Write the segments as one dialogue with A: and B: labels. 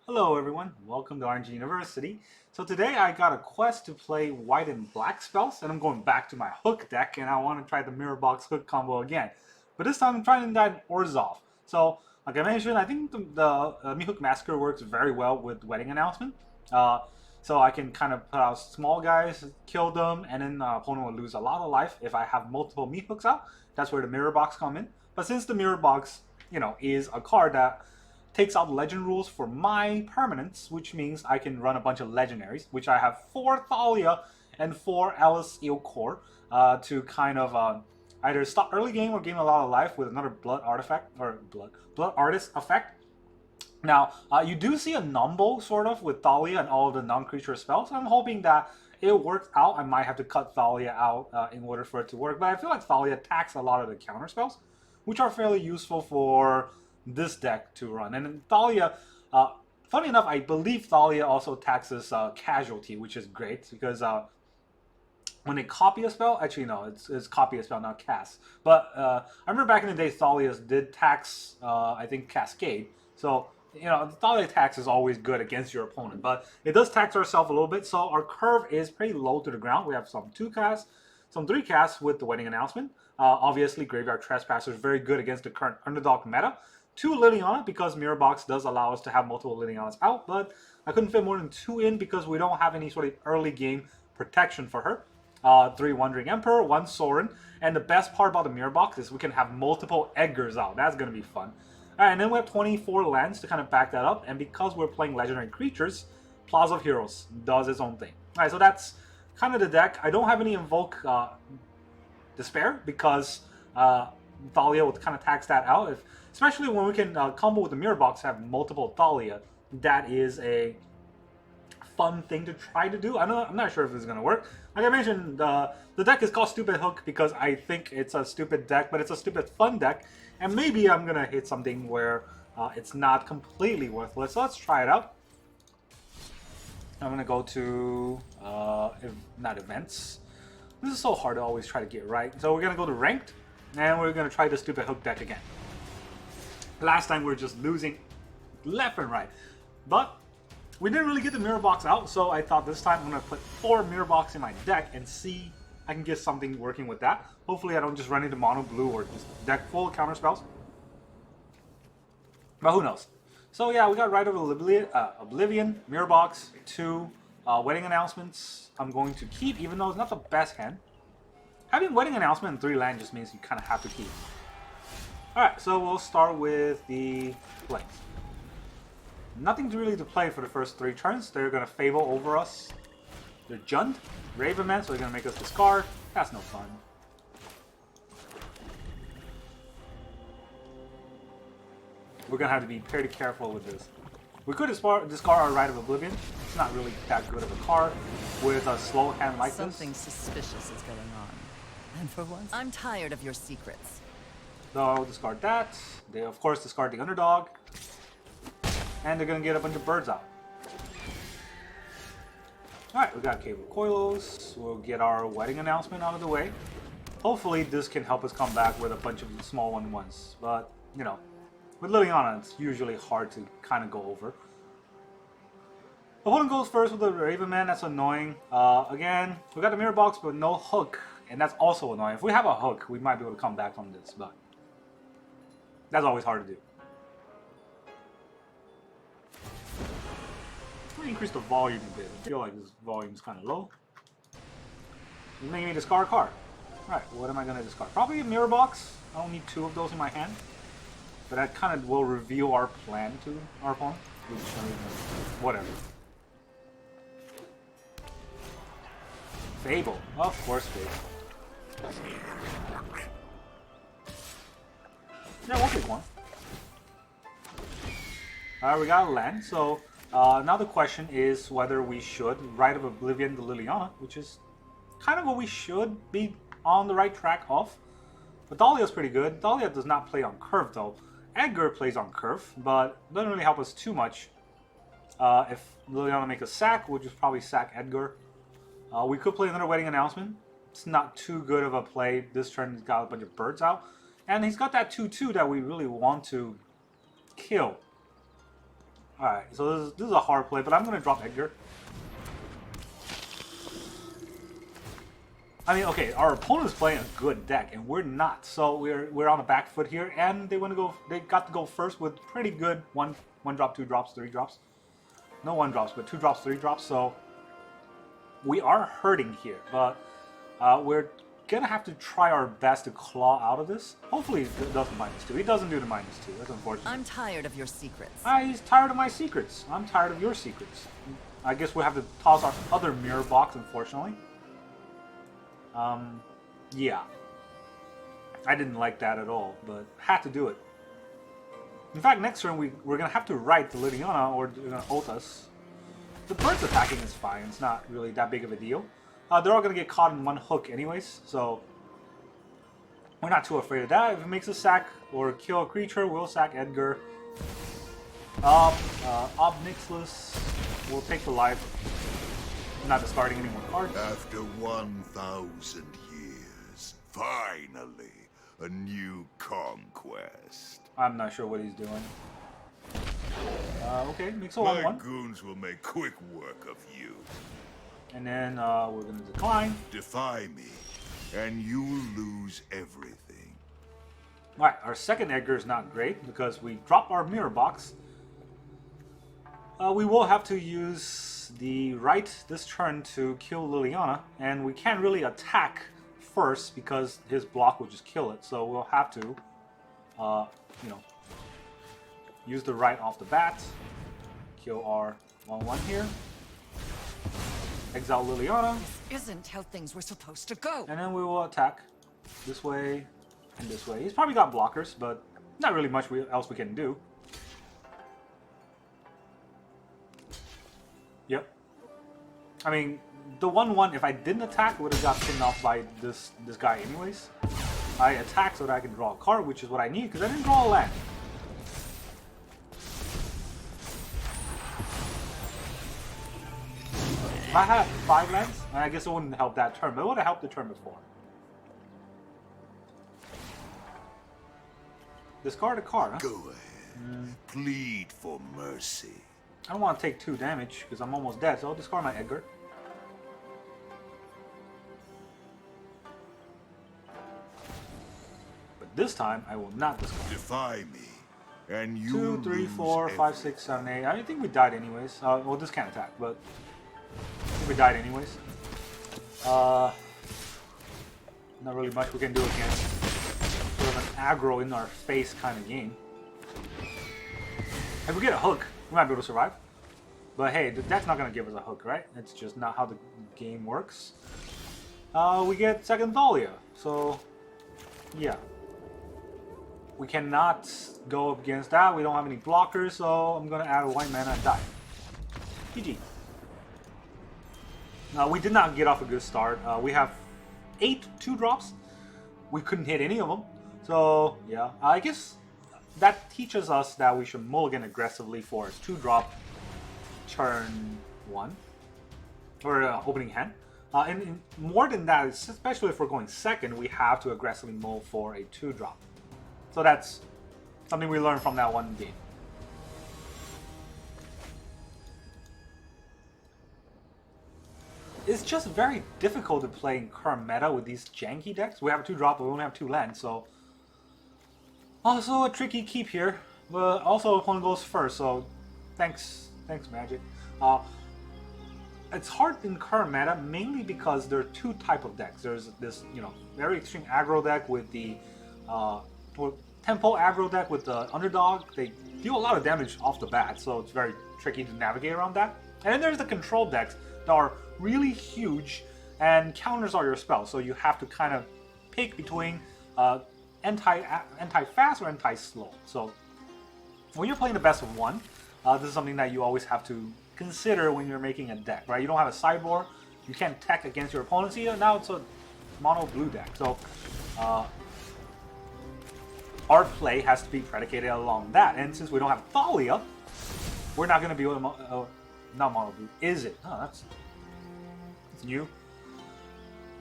A: Hello everyone, welcome to RNG University. So today I got a quest to play white and black spells, and I'm going back to my hook deck, and I want to try the Mirror Box hook combo again. But this time I'm trying that Orzhov. So, like I mentioned, I think the Meathook Massacre works very well with Wedding Announcement. Uh, so I can kind of put out small guys, kill them, and then the opponent will lose a lot of life if I have multiple Meathooks out. That's where the Mirror Box come in. But since the Mirror Box, is a card that takes out legend rules for my permanents, which means I can run a bunch of legendaries, which I have 4 Thalia and 4 Alice Eel Core to kind of either stop early game or gain a lot of life with another blood artifact or blood artist effect. Now, you do see a numble sort of with Thalia and all of the non-creature spells. I'm hoping that it works out. I might have to cut Thalia out in order for it to work, but I feel like Thalia attacks a lot of the counter spells, which are fairly useful for this deck to run. And then Thalia, funny enough, I believe Thalia also taxes Casualty, which is great because when they copy a spell, actually no, it's copy a spell, not cast. But I remember back in the day, Thalia's did tax, I think, Cascade. So, the Thalia tax is always good against your opponent, but it does tax ourselves a little bit. So our curve is pretty low to the ground. We have some 2 casts, some 3 casts with the Wedding Announcement. Obviously, Graveyard Trespasser is very good against the current underdog meta. 2 Liliana, because Mirror Box does allow us to have multiple Lilianas out, but I couldn't fit more than 2 in because we don't have any sort of early game protection for her. 3 Wandering Emperor, 1 Sorin, and the best part about the Mirror Box is we can have multiple Edgars out. That's going to be fun. Alright, and then we have 24 lands to kind of back that up, and because we're playing Legendary Creatures, Plaza of Heroes does its own thing. Alright, so that's kind of the deck. I don't have any Invoke Despair because Thalia would kind of tax that out. Especially when we can combo with the Mirror Box, have multiple Thalia. That is a fun thing to try to do. I'm not sure if this is going to work. Like I mentioned, the deck is called Stupid Hook because I think it's a stupid deck, but it's a stupid fun deck. And maybe I'm going to hit something where it's not completely worthless. So let's try it out. I'm going to go to, not events. This is so hard to always try to get right. So we're going to go to ranked, and we're going to try the Stupid Hook deck again. Last time we were just losing left and right. But we didn't really get the Mirror Box out, so I thought this time I'm going to put 4 Mirror Box in my deck and see I can get something working with that. Hopefully I don't just run into mono blue or just deck full of counter spells. But who knows. So yeah, we got Rite of Oblivion, Mirror Box, 2 Wedding Announcements. I'm going to keep, even though it's not the best hand. Having Wedding Announcement in 3 land just means you kind of have to keep. Alright, so we'll start with the plays. Nothing really to play for the first 3 turns. They're going to Fable over us. They're Jund, Ravenman, so they're going to make us discard. That's no fun. We're going to have to be pretty careful with this. We could discard our Rite of Oblivion. It's not really that good of a card with a slow hand like
B: Something
A: this.
B: suspicious is going on. And for once, I'm tired of your secrets.
A: So I'll discard that. They, of course, discard the underdog. And they're going to get a bunch of birds out. Alright, we got Cave of Coilos. We'll get our Wedding Announcement out of the way. Hopefully this can help us come back with a bunch of small 1/1s. But, with Liliana, it's usually hard to kind of go over. Opponent goes first with the Ravenman. That's annoying. Again, we got the Mirror Box, but no hook. And that's also annoying. If we have a hook, we might be able to come back from this, but that's always hard to do. Let me increase the volume a bit. I feel like this volume is kind of low. It's making me discard a card. Alright, what am I going to discard? Probably a Mirror Box. I don't need 2 of those in my hand. But that kind of will reveal our plan to our opponent. Which, whatever. Fable. Of course, Fable. Yeah, we'll pick one. Alright, we got a land, so now the question is whether we should Rite of Oblivion the Liliana, which is kind of what we should be on the right track of. But Thalia's pretty good. Thalia does not play on curve though. Edgar plays on curve, but doesn't really help us too much. If Liliana makes a sack, we'll just probably sack Edgar. We could play another Wedding Announcement. It's not too good of a play. This turn he's got a bunch of birds out. And he's got that 2/2 that we really want to kill. Alright, so this is a hard play, but I'm gonna drop Edgar. I mean, okay, our opponent's playing a good deck, and we're not. So we're on a back foot here, and they got to go first with pretty good one drop, 2 drops, 3 drops. No 1 drops, but 2 drops, 3 drops. So we are hurting here, but we're gonna have to try our best to claw out of this. Hopefully it doesn't -2. He doesn't do the -2. That's unfortunate.
B: I'm tired of your secrets.
A: He's tired of my secrets. I'm tired of your secrets. I guess we'll have to toss our other mirror box, unfortunately. Yeah. I didn't like that at all, but had to do it. In fact, next turn we're gonna have to write the Liliana, or they're gonna ult us. The bird's attacking is fine. It's not really that big of a deal. They're all gonna get caught in 1 hook anyways, so we're not too afraid of that. If it makes us sack or kill a creature, we'll sack Edgar. Obnixless will take the life. Not discarding any more cards.
C: After 1,000 years, finally, a new conquest.
A: I'm not sure what he's doing. Okay, makes a
C: My
A: 1/1.
C: goons will make quick work of you.
A: And then we're gonna decline.
C: Defy me, and you lose everything.
A: Alright, our second Edgar is not great because we drop our mirror box. We will have to use the right this turn to kill Liliana, and we can't really attack first because his block will just kill it. So we'll have to, you know, use the right off the bat, kill our 1/1 here, exile Liliana,
B: This isn't how things were supposed to go.
A: and then we will attack this way and this way. He's probably got blockers, but not really much else we can do. Yep. I mean, the 1/1, if I didn't attack, would have got pinned off by this guy anyways. I attack so that I can draw a card, which is what I need, because I didn't draw a land. If I had 5 lands, I guess it wouldn't help that turn, but it would have helped the turn before. Discard a card, huh?
C: Go ahead. Plead for mercy.
A: I don't want to take 2 damage because I'm almost dead, so I'll discard my Edgar. But this time, I will not discard.
C: Defy me, and you
A: 2, 3,
C: lose
A: 4, 5, 6, 7, 8. I think we died anyways. Well, this can't attack, but I think we died anyways. Not really much we can do against sort of an aggro in our face kind of game. If we get a hook, we might be able to survive. But hey, that's not going to give us a hook, right? It's just not how the game works. We get second Thalia, so yeah. We cannot go up against that. We don't have any blockers, so I'm going to add a white mana and die. GG. We did not get off a good start. We have 8 2-drops. We couldn't hit any of them. So yeah, I guess that teaches us that we should mulligan aggressively for a 2-drop turn 1 or opening hand. And more than that, especially if we're going second, we have to aggressively mull for a 2-drop. So that's something we learned from that one game. It's just very difficult to play in current meta with these janky decks. We have a 2-drop, but we only have 2 lands, so also a tricky keep here. But also opponent goes first, so thanks Magic. It's hard in current meta mainly because there are 2 type of decks. There's this, you know, very extreme aggro deck with the tempo aggro deck with the underdog. They deal a lot of damage off the bat, so it's very tricky to navigate around that. And then there's the control decks that are really huge and counters all your spells, so you have to kind of pick between anti-fast or anti-slow. So when you're playing the best of 1, this is something that you always have to consider when you're making a deck, right? You don't have a sideboard, you can't tech against your opponents either. Now it's a mono blue deck, so our play has to be predicated along that. And since we don't have Thalia, we're not going to be able to not mono blue. Is it? Oh, that's new.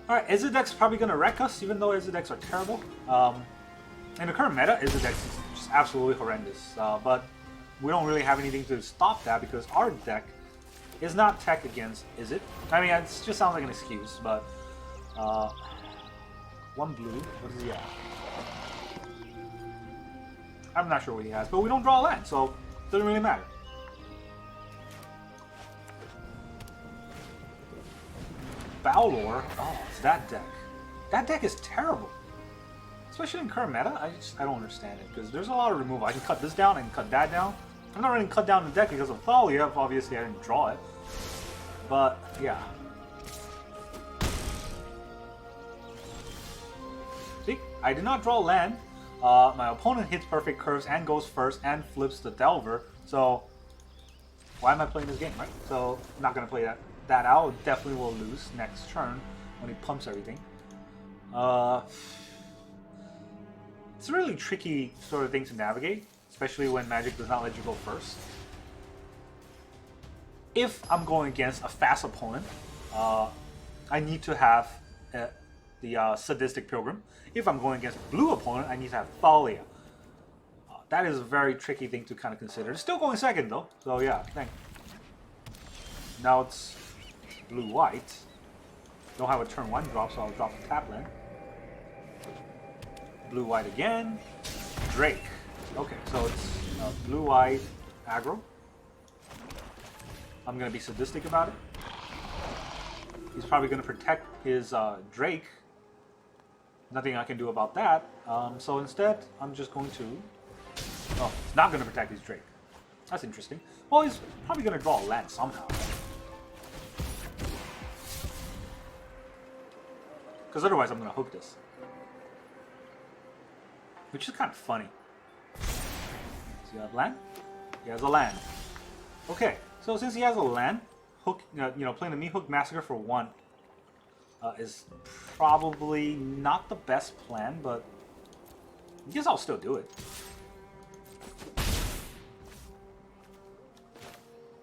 A: Alright, Izzet deck's probably going to wreck us, even though Izzet decks are terrible. In the current meta, Izzet decks is just absolutely horrendous. But we don't really have anything to stop that because our deck is not tech against, is it? I mean, it just sounds like an excuse, but one blue. What does he have? I'm not sure what he has, but we don't draw a land, so it doesn't really matter. Balor. Oh, it's that deck. That deck is terrible. Especially in current meta, I don't understand it, because there's a lot of removal. I can cut this down, I can cut that down. I'm not really cut down the deck because of Thalia, obviously I didn't draw it. But, yeah. See, I did not draw land. My opponent hits perfect curves and goes first and flips the Delver, so why am I playing this game, right? So, I'm not going to play that out. Definitely will lose next turn when he pumps everything. It's a really tricky sort of thing to navigate, especially when Magic does not let you go first. If I'm going against a fast opponent, I need to have the Sadistic Pilgrim. If I'm going against a blue opponent, I need to have Thalia. That is a very tricky thing to kind of consider. It's still going second though, so yeah, thank you. Now it's blue-white. Don't have a turn 1 drop, so I'll drop the tap land. Blue-white again. Drake. Okay, so it's blue-white aggro. I'm going to be sadistic about it. He's probably going to protect his Drake. Nothing I can do about that. So instead, I'm just going to... Oh, he's not going to protect his Drake. That's interesting. Well, he's probably going to draw a land somehow. Because otherwise I'm going to hook this. Which is kind of funny. Does he have land? He has a land. Okay, so since he has a land, hook, playing the Meathook Massacre for 1 is probably not the best plan, but I guess I'll still do it.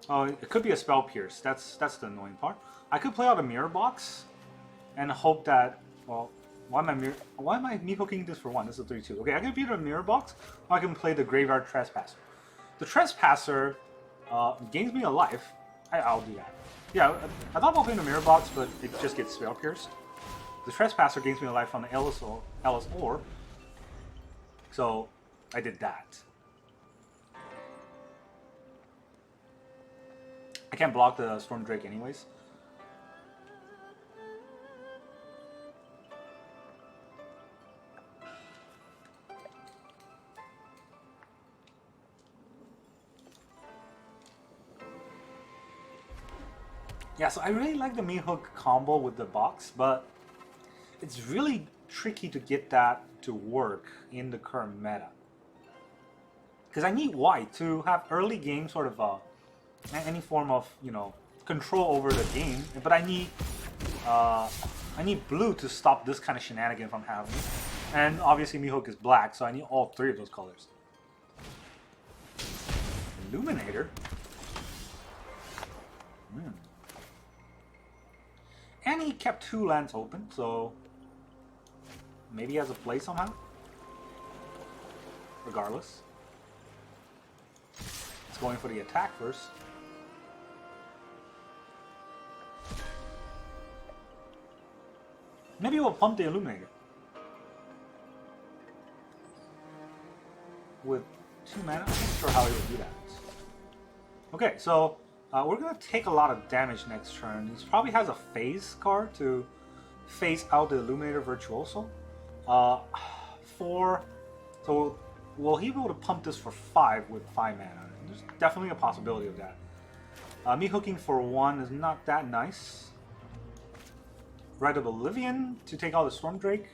A: Oh, it could be a Spell Pierce. That's the annoying part. I could play out a Mirror Box and hope that, well, why am I Meathooking this for 1? This is a 3-2. Okay, I can beat a Mirror Box, or I can play the Graveyard Trespasser. The Trespasser gains me a life. I'll do that. Yeah, I thought about playing the Mirror Box, but it just gets Spell Pierced. The Trespasser gains me a life on the Ellis Ore, so I did that. I can't block the Storm Drake anyways. Yeah, so I really like the Meathook combo with the box, but it's really tricky to get that to work in the current meta. Because I need white to have early game sort of any form of, control over the game, but I need blue to stop this kind of shenanigan from happening. And obviously Meathook is black, so I need all 3 of those colors. Illuminator? And he kept 2 lands open, so maybe he has a play somehow. Regardless. It's going for the attack first. Maybe we'll pump the Illuminator. With 2 mana? I'm not sure how he would do that. Okay, so we're going to take a lot of damage next turn. He probably has a phase card to phase out the Illuminator Virtuoso. 4. So will he be able to pump this for 5 with 5 mana? There's definitely a possibility of that. Me hooking for 1 is not that nice. Rite of Oblivion to take out the Storm Drake.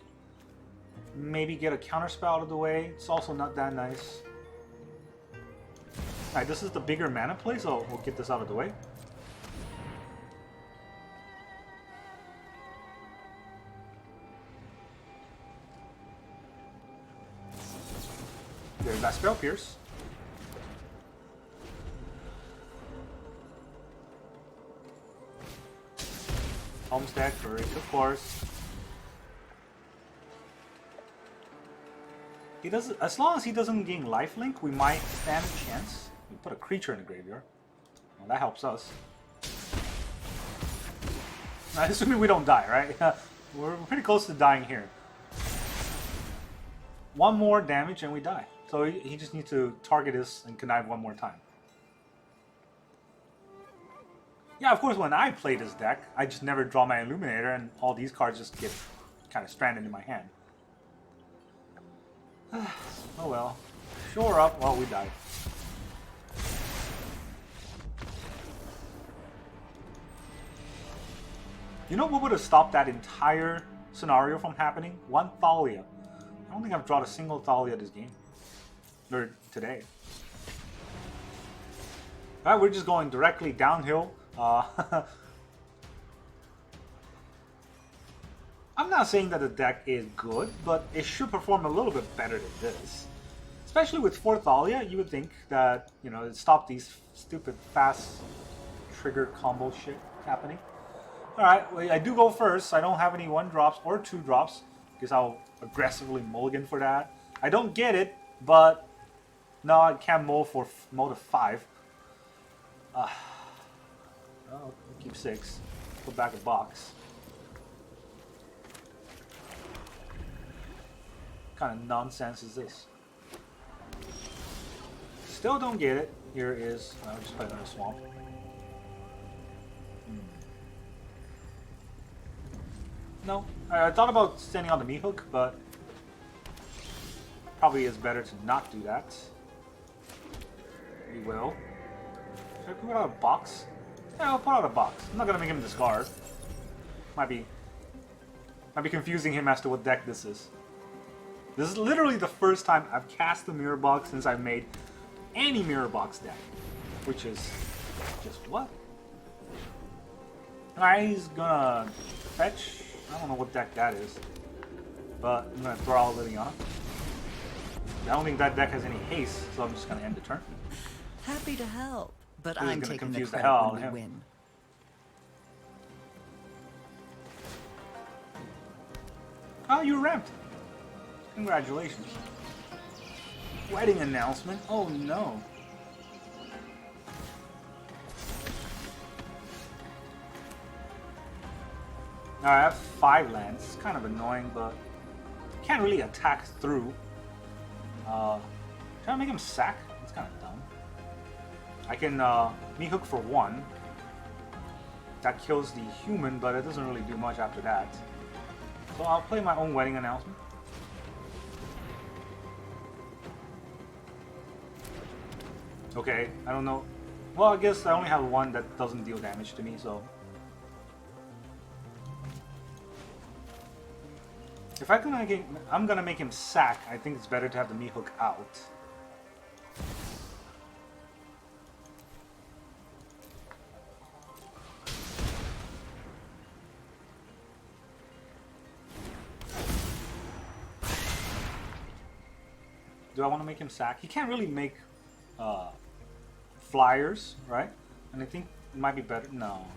A: Maybe get a counterspell out of the way. It's also not that nice. Alright, this is the bigger mana play, so we'll get this out of the way. There's that Spell Pierce. Homestead, Courage, of course. He doesn't. As long as he doesn't gain lifelink, we might stand a chance. We put a creature in the graveyard. Well, that helps us. Now, assuming we don't die, right? We're pretty close to dying here. One more damage and we die. So he just needs to target us and connive one more time. Yeah, of course, when I play this deck, I just never draw my Illuminator and all these cards just get kind of stranded in my hand. Oh well. Shore up. Well, we died. You know what would have stopped that entire scenario from happening? One Thalia. I don't think I've drawn a single Thalia this game. Or today. Alright, we're just going directly downhill. I'm not saying that the deck is good, but it should perform a little bit better than this. Especially with 4 Thalia, you would think that, you know, it'd stop these stupid fast trigger combo shit happening. Alright, well, I do go first. I don't have any 1-drops or 2-drops, because I'll aggressively mulligan for that. I don't get it, but no, I can't mull for mode of 5. I'll keep 6. Put back a box. What kind of nonsense is this? Still don't get it. Here is. I'll just play another swamp. No, I thought about standing on the Meathook, but probably is better to not do that. We will. Should I put out a box? Yeah, I'll put out a box. I'm not gonna make him discard. Might be confusing him as to what deck this is. This is literally the first time I've cast the Mirror Box since I've made any Mirror Box deck, which is just what? Alright, he's gonna fetch. I don't know what deck that is, but I'm gonna throw out Liliana. I don't think that deck has any haste, so I'm just gonna end the turn.
B: Happy to help, but
A: This is
B: I'm
A: gonna
B: taking the
A: confuse the
B: credit
A: hell out
B: when
A: of
B: we
A: him.
B: win.
A: Oh, you ramped. Congratulations. Wedding announcement? Oh no. Alright, I have 5 lands. It's kind of annoying, but can't really attack through. Try to make him sack? It's kind of dumb. I can Meathook for 1. That kills the human, but it doesn't really do much after that. So I'll play my own wedding announcement. Okay, I don't know. Well, I guess I only have 1 that doesn't deal damage to me, so... If I'm gonna make him sack, I think it's better to have the Meathook out. Do I want to make him sack? He can't really make flyers, right? And I think it might be better. No.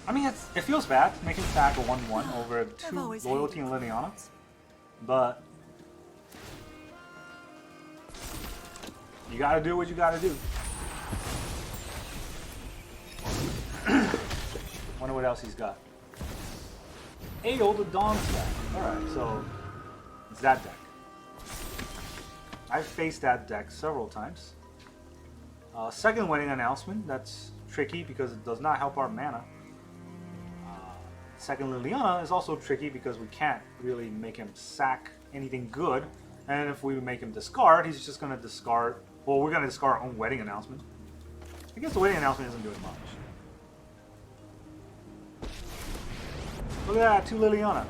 A: I mean, it feels bad making sack a 1-1 over 2 Loyalty and Liliana, but you gotta do what you gotta do. Wonder what else he's got. Aeol the Dawn stack. Alright, so it's that deck. I've faced that deck several times. Second wedding announcement, that's tricky because it does not help our mana. Second Liliana is also tricky because we can't really make him sack anything good. And if we make him discard, he's just going to discard... Well, we're going to discard our own wedding announcement. I guess the wedding announcement isn't doing much. Look at that, 2 Liliana.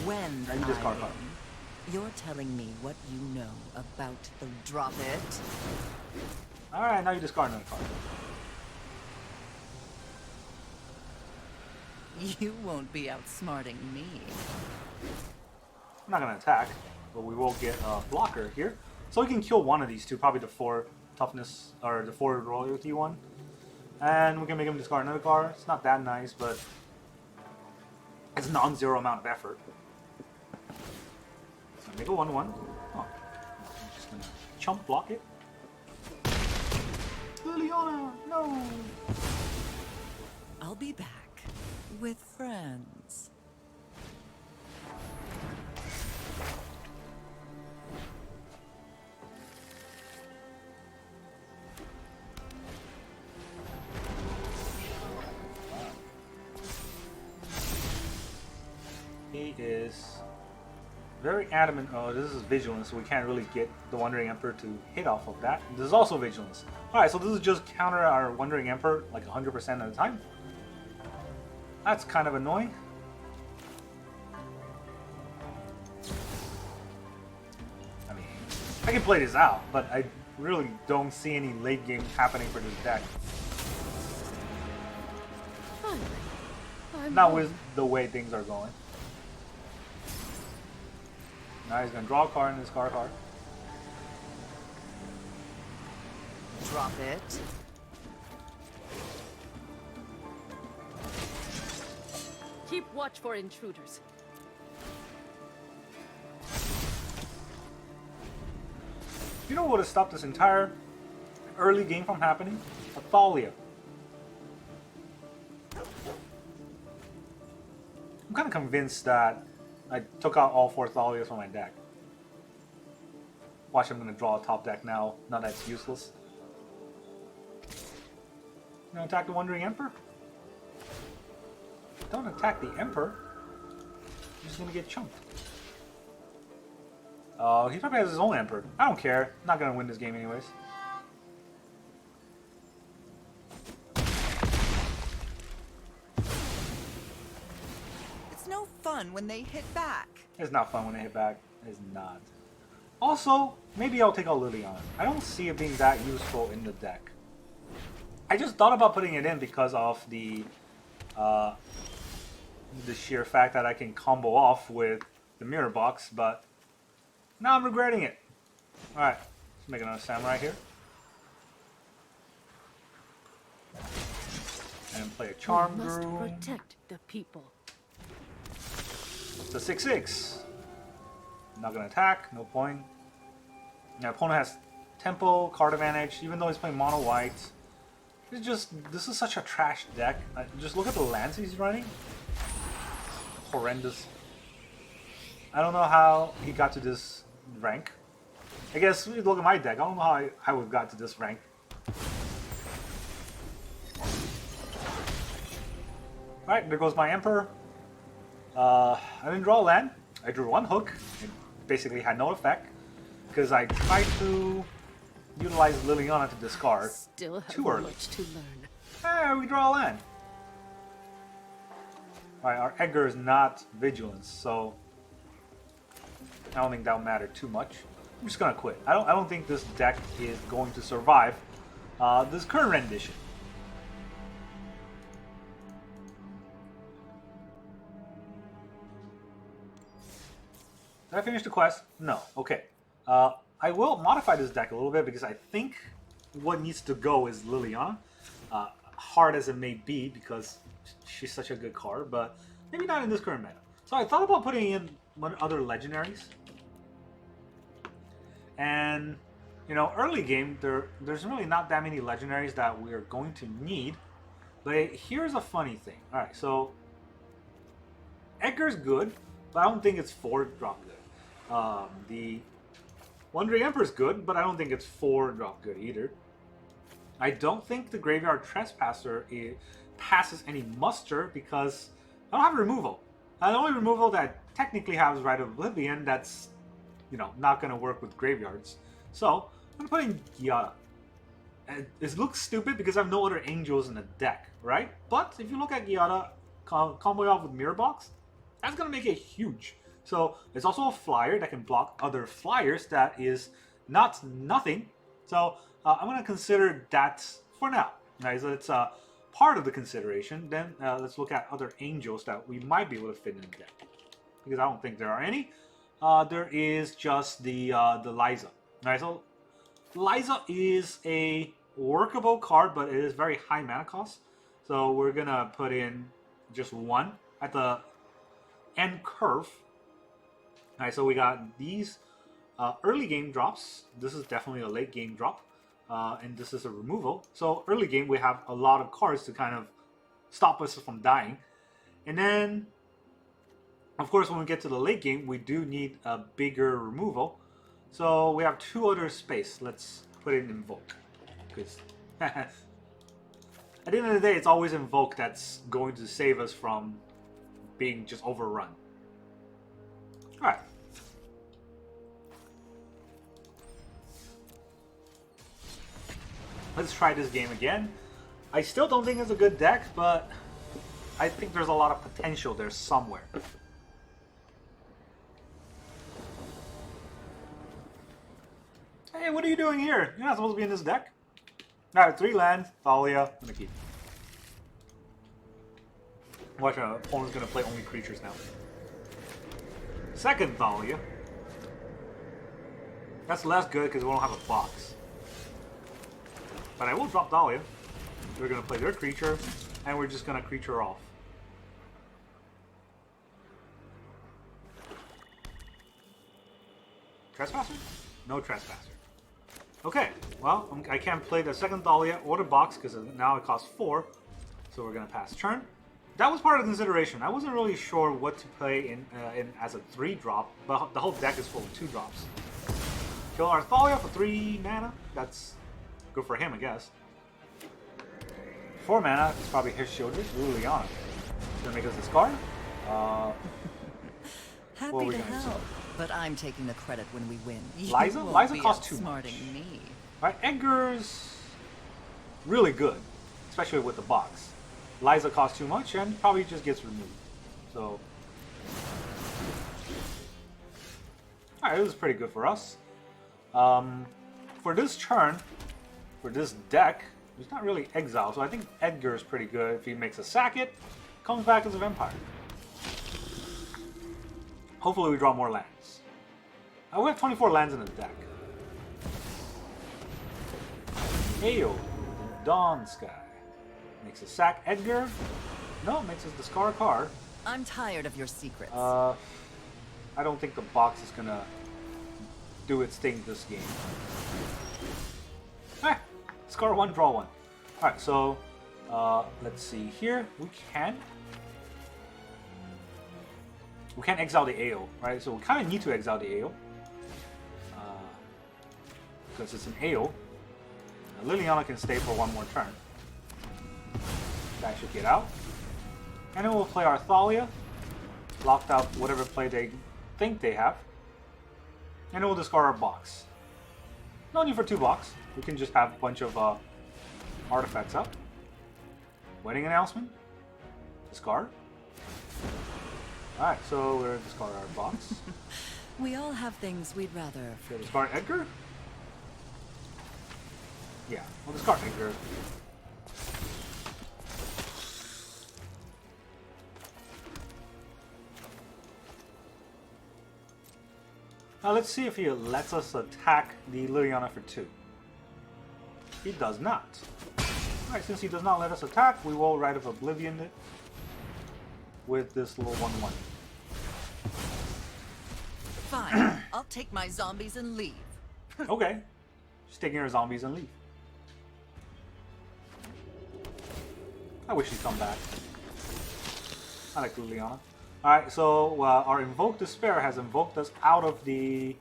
B: When
A: Now you discard her.
B: you're telling me what you know about the drop it.
A: Alright, now you discard another card.
B: You won't be outsmarting me.
A: I'm not going to attack, but we will get a blocker here. So we can kill one of these 2, probably the 4 toughness, or the 4 royalty one. And we can make him discard another card. It's not that nice, but it's a non-zero amount of effort. So make a 1-1. Oh, I'm just going to chump block it. Liliana, no!
B: I'll be back with friends.
A: He is very adamant. Oh, this is Vigilance, so we can't really get the Wandering Emperor to hit off of that. This is also Vigilance. Alright, so this is just counter our Wandering Emperor like 100% of the time. That's kind of annoying. I mean, I can play this out, but I really don't see any late game happening for this deck. Not with the way things are going. Now he's gonna draw a card in his card.
B: Drop it.
D: Keep watch for intruders.
A: You know what would have stopped this entire early game from happening? A Thalia. I'm kind of convinced that I took out all 4 Thalias from my deck. Watch, I'm going to draw a top deck now. Now that's useless. You gonna attack the Wandering Emperor? Don't attack the Emperor. You're just going to get chumped. Oh, he probably has his own Emperor. I don't care. I'm not going to win this game anyways.
B: It's no fun when they hit back.
A: It's not fun when they hit back. It's not. Also, maybe I'll take out Liliana. I don't see it being that useful in the deck. I just thought about putting it in because of the sheer fact that I can combo off with the Mirror Box, but now I'm regretting it. Alright, let's make another Samurai here. And play a Charm
D: We must
A: Broom.
D: protect the people.
A: It's a 6/6. Not gonna attack, no point. My opponent has tempo, card advantage, even though he's playing mono white. It's just, this is such a trash deck. Just look at the lands he's running. Horrendous. I don't know how he got to this rank. I guess if you look at my deck, I don't know how I would have got to this rank. Alright, there goes my Emperor. I didn't draw a land. I drew 1 hook. It basically had no effect. Because I tried to utilize Liliana to discard.
D: Still have
A: Too early.
D: much to learn.
A: Hey, we draw a land. Alright, our Edgar is not Vigilance, so I don't think that'll matter too much. I'm just gonna quit. I don't think this deck is going to survive this current rendition. Did I finish the quest? No. Okay. I will modify this deck a little bit because I think what needs to go is Liliana. Hard as it may be because she's such a good card, but maybe not in this current meta. So I thought about putting in one other legendaries. And, you know, early game, there's really not that many legendaries that we're going to need. But here's a funny thing. Alright, so Edgar's good, but I don't think it's 4-drop good. The Wandering Emperor's good, but I don't think it's 4-drop good either. I don't think the Graveyard Trespasser passes any muster because I don't have removal. The only removal that technically has Rite of Oblivion that's, you know, not going to work with graveyards. So, I'm putting Giada. It looks stupid because I have no other angels in the deck, right? But if you look at Giada, combo off with Mirror Box, that's going to make it huge. So, it's also a flyer that can block other flyers that is not nothing. So, I'm going to consider that for now. Right, so it's part of the consideration. Then let's look at other angels that we might be able to fit in the deck. Because I don't think there are any. There is just the Liza. Right, so Liza is a workable card, but it is very high mana cost. So we're going to put in just 1 at the end curve. Alright, so we got these Early game drops. This is definitely a late game drop. And this is a removal. So early game, we have a lot of cards to kind of stop us from dying. And then, of course, when we get to the late game, we do need a bigger removal. So we have 2 other space. Let's put it in Invoke. Because at the end of the day, it's always Invoke that's going to save us from being just overrun. Alright. Let's try this game again. I still don't think it's a good deck, but I think there's a lot of potential there somewhere. Hey, what are you doing here? You're not supposed to be in this deck. Alright, 3 lands, Thalia, I'm gonna keep. Watch our opponent's gonna play only creatures now. Second Thalia. That's less good because we don't have a box. But I will drop Thalia. We're gonna play their creature, and we're just gonna creature off. Trespasser? No Trespasser. Okay, well, I can't play the second Thalia or the box because now it costs 4. So we're gonna pass turn. That was part of the consideration. I wasn't really sure what to play in as a 3-drop, but the whole deck is full of 2-drops. Kill our Thalia for 3 mana. That's good for him, I guess. 4 mana is probably his Shieldred. Ooh, Liana. Gonna make us discard.
B: Happy to help, but I'm taking the credit when we win.
A: Liza? Liza costs 2 much.
B: Outsmarting me.
A: Alright, Edgar's really good, especially with the box. Liza costs too much and probably just gets removed. So, alright, this is pretty good for us. For this turn, for this deck, there's not really exile, so I think Edgar is pretty good. If he makes a sack it, comes back as a vampire. Hopefully we draw more lands. We have 24 lands in the deck. Ayo, Dawn Sky. Makes a sack Edgar. No, makes us discard a card.
B: I'm tired of your secrets.
A: I don't think the box is gonna do its thing this game. Discard 1, draw 1. Alright, so let's see here. We can exile the AO, right? So we kind of need to exile the AO. Because it's an AO. Liliana can stay for 1 more turn. That should get out. And then we'll play our Thalia. Locked out whatever play they think they have. And then we'll discard our box. No need for 2 box. We can just have a bunch of artifacts up. Wedding announcement. Discard. Alright, so we're gonna discard our box.
B: We all have things we'd rather.
A: Okay, discard Edgar? Yeah, we'll discard Edgar. Now let's see if he lets us attack the Liliana for 2. He does not. Alright, since he does not let us attack, we will Rite of Oblivion it with this little 1/1.
B: Fine, I'll take my zombies and leave.
A: Okay. Just taking her zombies and leave. I wish she'd come back. I like Liliana. Alright, so our Invoke Despair has invoked us out of the...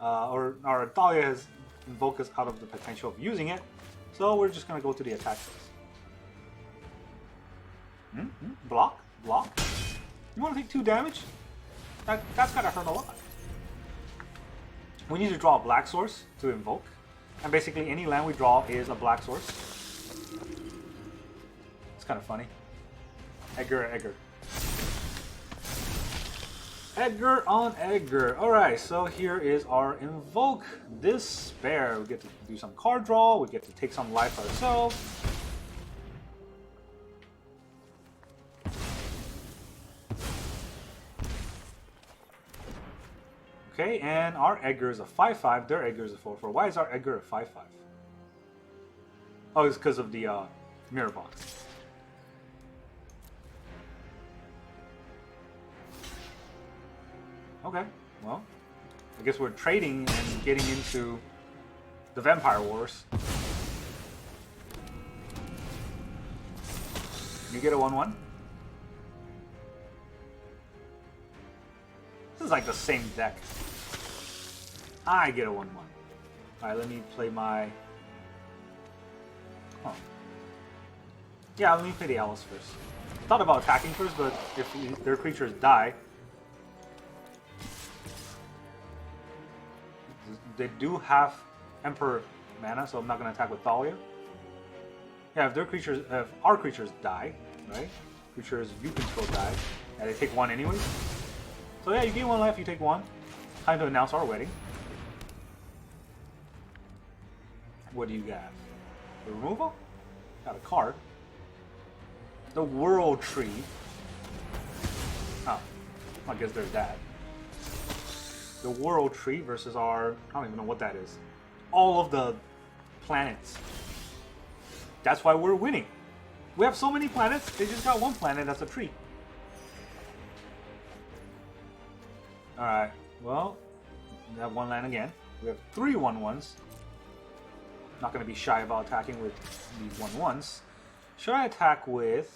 A: or our Thalia has invoked us out of the potential of using it. So we're just going to go to the attack phase. Block? Block? You want to take 2 damage? That's gotta hurt a lot. We need to draw a black source to invoke. And basically any land we draw is a black source. It's kind of funny. Edgar. Edgar on Edgar. Alright, so here is our Invoke Despair. We get to do some card draw. We get to take some life ourselves. Okay, and our Edgar is a 5/5. Their Edgar is a 4/4. Why is our Edgar a 5/5? Oh, it's because of the mirror box. Okay, well, I guess we're trading and getting into the Vampire Wars. You get a 1/1. This is like the same deck. I get a 1/1. Alright, let me play my... Oh. Yeah, let me play the Alice first. Thought about attacking first, but if their creatures die... They do have Emperor mana, so I'm not going to attack with Thalia. Yeah, if our creatures die, right? Creatures you control die, and they take 1 anyways. So yeah, you gain 1 life, you take 1. Time to announce our wedding. What do you got? The removal? Got a card. The World Tree. Oh, I guess there's that. The World Tree versus our... I don't even know what that is. All of the planets. That's why we're winning. We have so many planets, they just got 1 planet that's a tree. Alright, well, we have 1 land again. We have 3 1/1s. Not going to be shy about attacking with these 1/1s. Should I attack with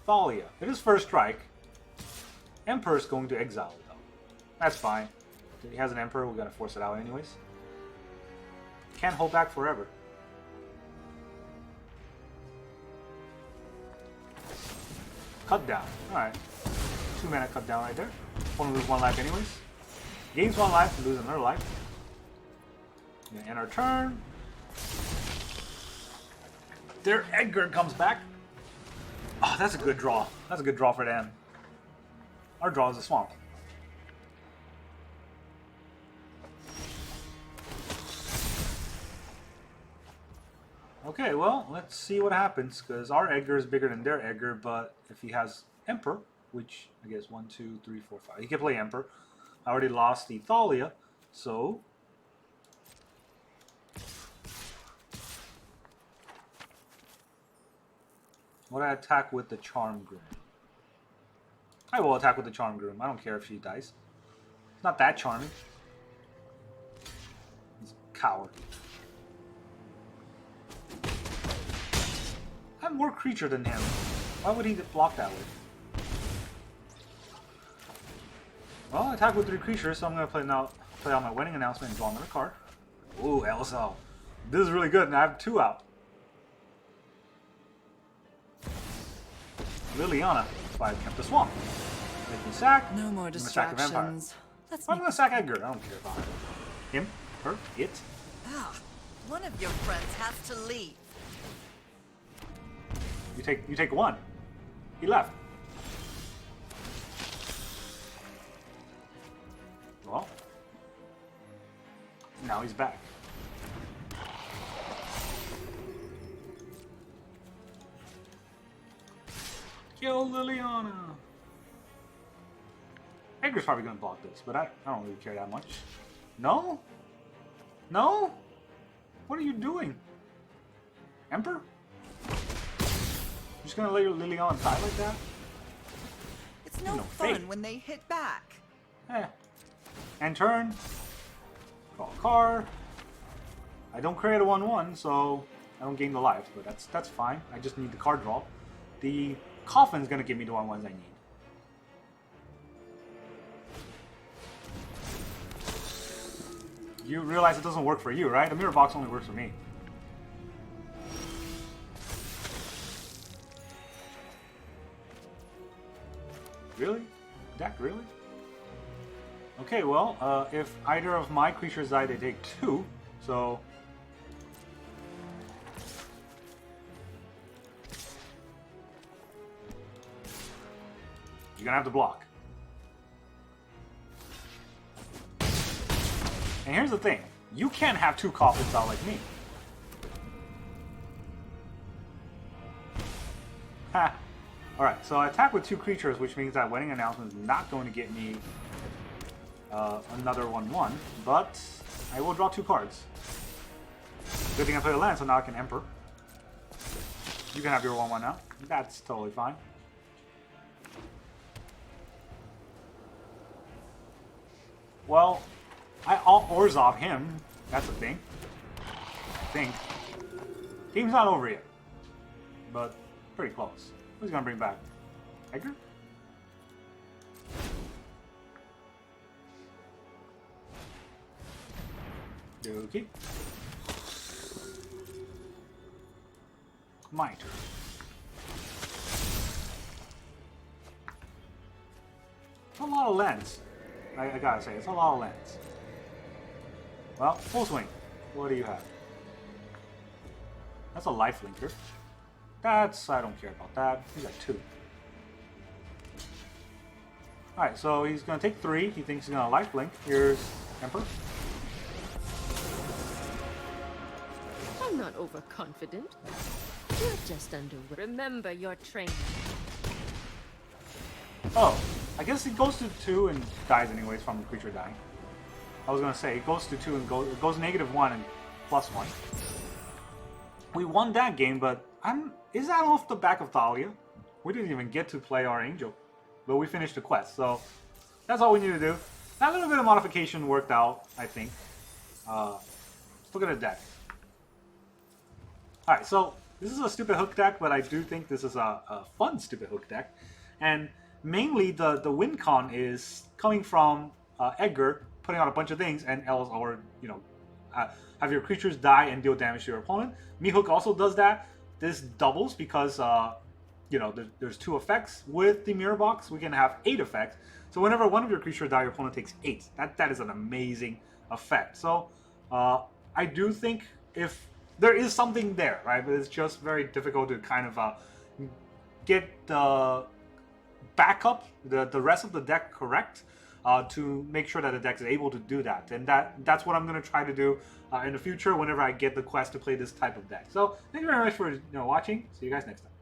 A: Thalia? It is first strike. Emperor's going to exile it, though. That's fine. If he has an Emperor, we're going to force it out anyways. Can't hold back forever. Cut down. Alright. 2 mana cut down right there. Only lose 1 life anyways. Gains 1 life, lose another life. Gonna end our turn. Their Edgar comes back. Oh, that's a good draw. That's a good draw for them. Our draw is a swamp. Okay, well, let's see what happens, because our Edgar is bigger than their Edgar, but if he has Emperor, which I guess 1, 2, 3, 4, 5. He can play Emperor. I already lost the Thalia, so... Would I attack with the Charm Groom? I will attack with the Charm Groom. I don't care if she dies. It's not that charming. He's a coward. I have more creature than him. Why would he block that way? Well, I attack with 3 creatures, so I'm going to play out my wedding announcement and draw another card. Ooh, LSL. This is really good, and I have 2 out. Liliana. That's why I kept the swamp. Make me sack.
B: No more distractions.
A: I'm going to sack Edgar. I don't care about him, her, it.
B: Ah, one of your friends has to leave.
A: You take 1. He left. Well, now he's back. Kill Liliana. Edgar's probably gonna block this, but I don't really care that much. No? No? What are you doing? Emperor? Just gonna let your Liliana die like that?
B: It's no fun when they hit back.
A: Eh. End turn. Draw a card. I don't create a 1/1, so I don't gain the life, but that's fine. I just need the card draw. The Coffin's gonna give me the 1/1s I need. You realize it doesn't work for you, right? The mirror box only works for me. Really? Deck, really? Okay, well, if either of my creatures die, they take 2, so... You're gonna have to block. And here's the thing. You can't have 2 coffins out like me. Ha! Alright, so I attack with 2 creatures, which means that Wedding Announcement is not going to get me another 1/1, but I will draw 2 cards. Good thing I played a land, so now I can Emperor. You can have your 1/1 now. That's totally fine. Well, I'll Orzhov him. That's a thing. I think. Game's not over yet. But pretty close. Who's gonna bring back? Edgar? Okay. My turn. It's a lot of lands. I gotta say, it's a lot of lands. Well, full swing. What do you have? That's a life linker. That's, I don't care about that. He's at 2. Alright, so he's gonna take 3. He thinks he's gonna life link. Here's Emperor.
D: I'm not overconfident. You're just under. Remember your training.
A: Oh, I guess he goes to 2 and dies anyways from the creature dying. I was gonna say, it goes to 2 and it goes -1 and +1. We won that game, but is that off the back of Thalia? We didn't even get to play our Angel, but we finished the quest, so that's all we need to do. That little bit of modification worked out, I think. Let's look at the deck. Alright, so this is a stupid hook deck, but I do think this is a fun stupid hook deck. And mainly the win con is coming from Edgar putting out a bunch of things and else, or have your creatures die and deal damage to your opponent. Meathook also does that. This doubles because there's 2 effects. With the Mirror Box, we can have 8 effects. So whenever one of your creatures die, your opponent takes 8. That is an amazing effect. So I do think if there is something there, right? But it's just very difficult to kind of get the backup, the rest of the deck correct, to make sure that the deck is able to do that. And that's what I'm going to try to do in the future whenever I get the quest to play this type of deck. So thank you very much for watching. See you guys next time.